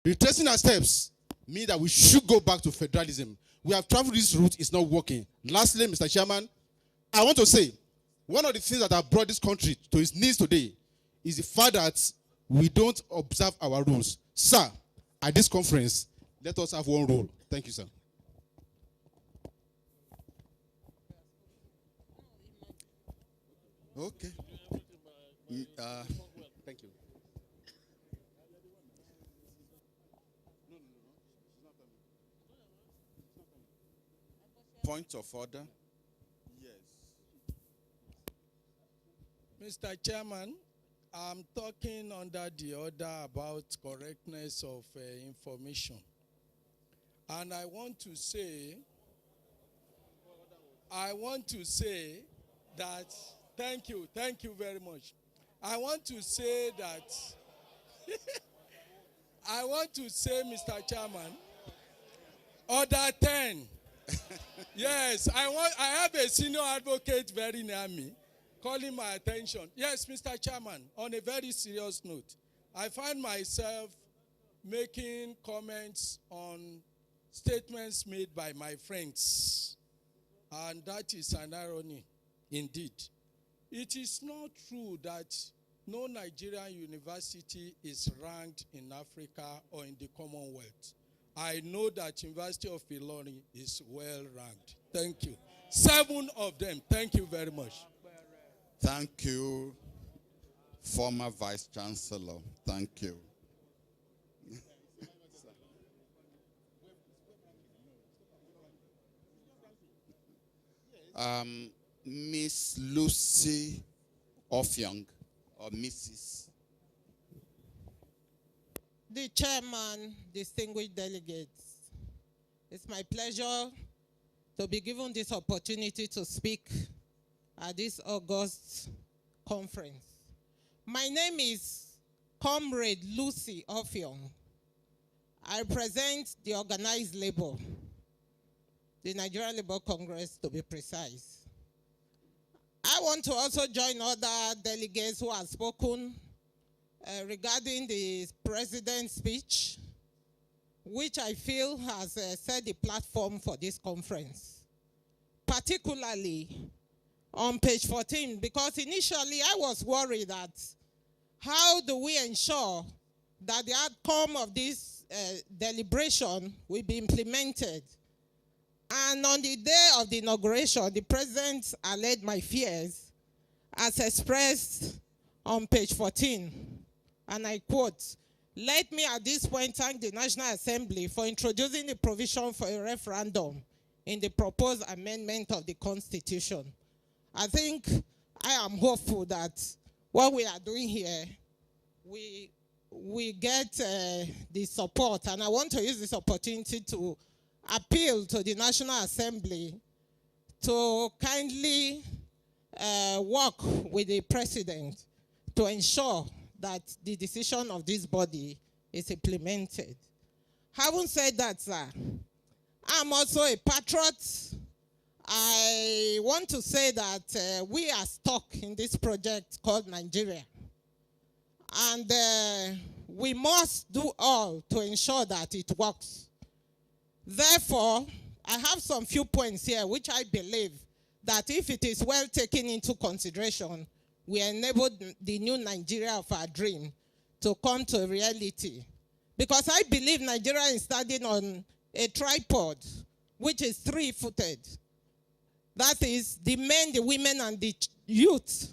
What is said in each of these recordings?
Retracing our steps means that we should go back to federalism. We have traveled this route, it's not working. Lastly, Mr. Chairman, I want to say, one of the things that have brought this country to its knees today is the fact that we don't observe our rules. Sir, at this conference, let us have one rule. Thank you, sir. Okay. Thank you. Point of order. Yes. Mr. Chairman, I'm talking under the order about correctness of information. And I want to say that, thank you very much. I want to say that, Mr. Chairman, order 10. Yes, I have a senior advocate very near me calling my attention. Yes, Mr. Chairman, on a very serious note, I find myself making comments on statements made by my friends, and that is an irony indeed. It is not true that no Nigerian university is ranked in Africa or in the Commonwealth. I know that University of Ilorin is well ranked. Thank you. 7 of them. Thank you very much. Thank you, former Vice Chancellor. Thank you. Miss Lucy Offiong, or Mrs. The chairman, distinguished delegates, it's my pleasure to be given this opportunity to speak at this August conference. My name is Comrade Lucy Offiong. I represent the organized labor, the Nigerian Labour Congress to be precise. I want to also join other delegates who have spoken regarding the president's speech, which I feel has set the platform for this conference, particularly on page 14, because initially I was worried that how do we ensure that the outcome of this deliberation will be implemented. And on the day of the inauguration, the president allayed my fears as expressed on page 14. And I quote, "Let me at this point thank the National Assembly for introducing the provision for a referendum in the proposed amendment of the Constitution." I think I am hopeful that what we are doing here, we get the support. And I want to use this opportunity to appeal to the National Assembly to kindly work with the president to ensure that the decision of this body is implemented. Having said that, sir, I'm also a patriot. I want to say that we are stuck in this project called Nigeria. And we must do all to ensure that it works. Therefore, I have some few points here which I believe that if it is well taken into consideration, we enable the new Nigeria of our dream to come to reality. Because I believe Nigeria is standing on a tripod, which is 3-footed. That is the men, the women, and the youth.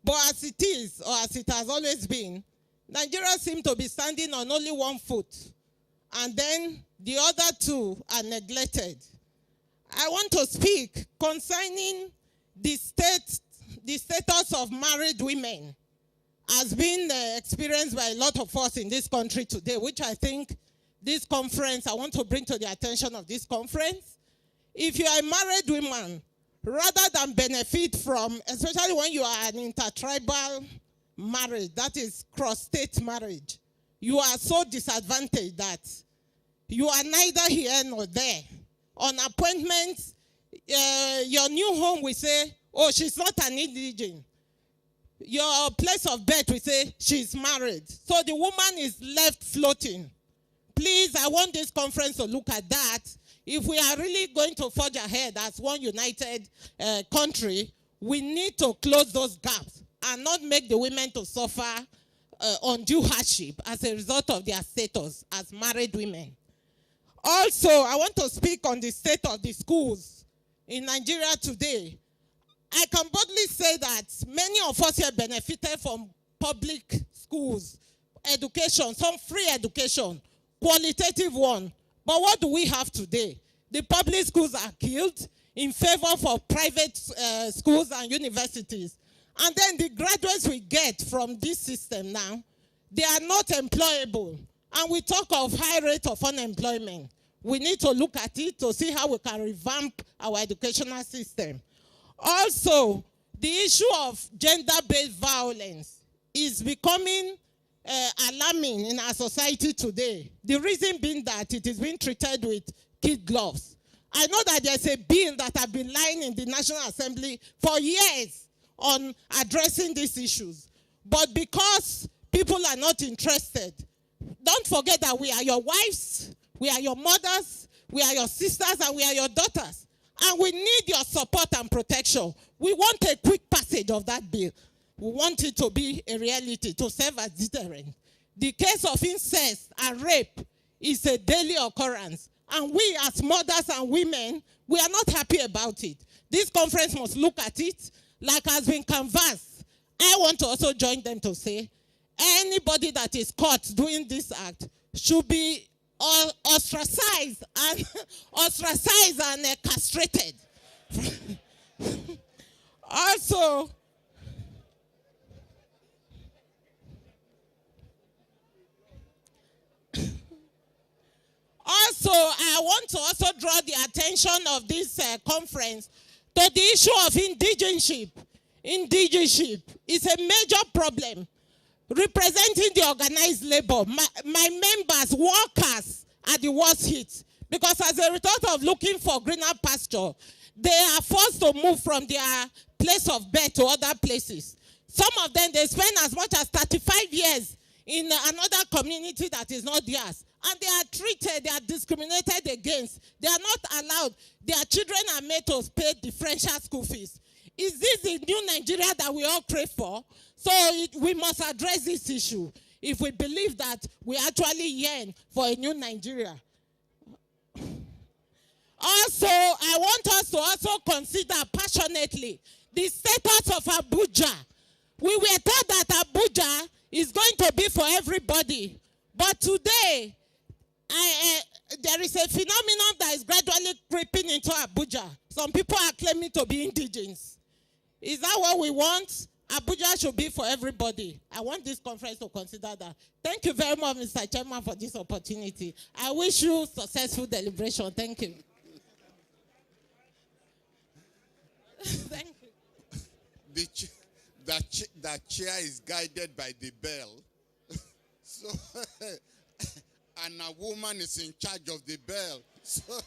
But as it is, or as it has always been, Nigeria seems to be standing on only 1 foot. And then the other 2 are neglected. I want to speak concerning the status of married women has been experienced by a lot of us in this country today, which I think this conference, I want to bring to the attention of this conference. If you are a married woman, rather than benefit from, especially when you are an intertribal marriage, that is cross-state marriage, you are so disadvantaged that you are neither here nor there. On appointments, your new home will say, "Oh, she's not an indigene." Your place of birth will say she's married. So the woman is left floating. please, I want this conference to look at that. If we are really going to forge ahead as one united country, we need to close those gaps and not make the women to suffer undue hardship as a result of their status as married women. Also, I want to speak on the state of the schools in Nigeria today. I can boldly say that many of us here benefited from public schools, education, some free education, qualitative one. But what do we have today? The public schools are killed in favor for private schools and universities. And then the graduates we get from this system now, they are not employable. And we talk of high rate of unemployment. We need to look at it to see how we can revamp our educational system. Also, the issue of gender-based violence is becoming alarming in our society today. The reason being that it is being treated with kid gloves. I know that there's a bill that has been lying in the National Assembly for years on addressing these issues. But because people are not interested, don't forget that we are your wives, we are your mothers, we are your sisters, and we are your daughters. And we need your support and protection. We want a quick passage of that bill. We want it to be a reality, to serve as deterrent. The case of incest and rape is a daily occurrence. And we as mothers and women, we are not happy about it. This conference must look at it like has been canvassed. I want to also join them to say, anybody that is caught doing this act should be ostracized and castrated. Also, I want to also draw the attention of this conference to the issue of indigenship. Indigenship is a major problem representing the organized labor. My members, workers, are the worst hit because as a result of looking for greener pasture, they are forced to move from their place of birth to other places. Some of them, they spend as much as 35 years in another community that is not theirs. And they are treated, they are discriminated against. They are not allowed. Their children are made to pay differential school fees. Is this the new Nigeria that we all crave for? So we must address this issue if we believe that we actually yearn for a new Nigeria. Also, I want us to also consider passionately the status of Abuja. We were told that Abuja is going to be for everybody. But today, there is a phenomenon that is gradually creeping into Abuja. Some people are claiming to be indigenous. Is that what we want? Abuja should be for everybody. I want this conference to consider that. Thank you very much, Mr. Chairman, for this opportunity. I wish you successful deliberation. Thank you. Thank you. That chair is guided by the bell. So, and a woman is in charge of the bell. So,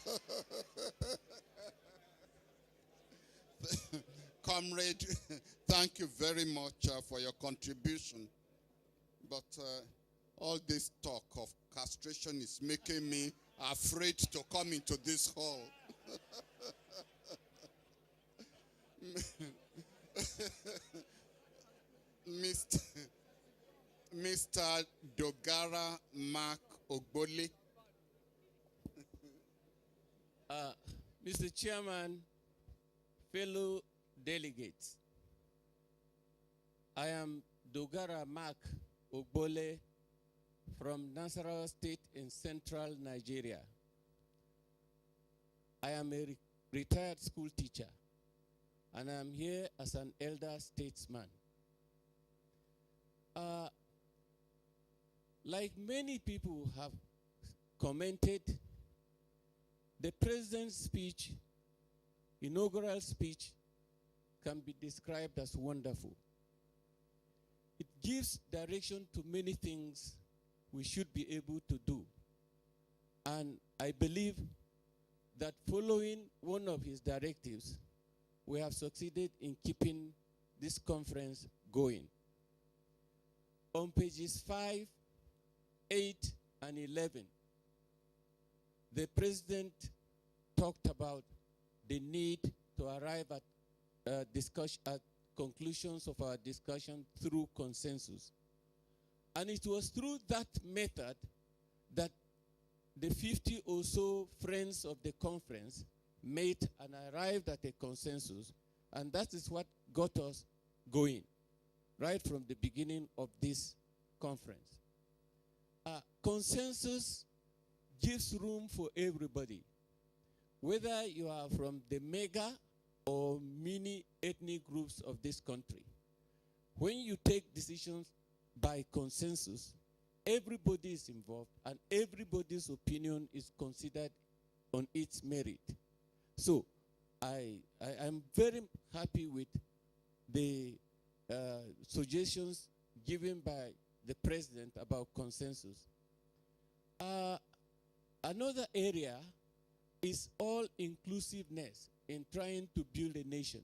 comrade, thank you very much for your contribution. But all this talk of castration is making me afraid to come into this hall. Mr. Dogara Mark Ogbole. Mr. Chairman, fellow delegates, I am Dogara Mark Ogbole from Nasarawa State in central Nigeria. I am a retired school teacher, and I am here as an elder statesman. Like many people have commented, the president's speech, inaugural speech, can be described as wonderful. It gives direction to many things we should be able to do. And I believe that following one of his directives, we have succeeded in keeping this conference going. On pages 5, 8, and 11, the president talked about the need to arrive at conclusions of our discussion through consensus. And it was through that method that the 50 or so friends of the conference met and arrived at a consensus, and that is what got us going right from the beginning of this conference. Consensus gives room for everybody, whether you are from the mega or mini ethnic groups of this country. When you take decisions by consensus, everybody is involved and everybody's opinion is considered on its merit. So I am very happy with the suggestions given by the president about consensus. Another area is all inclusiveness in trying to build a nation.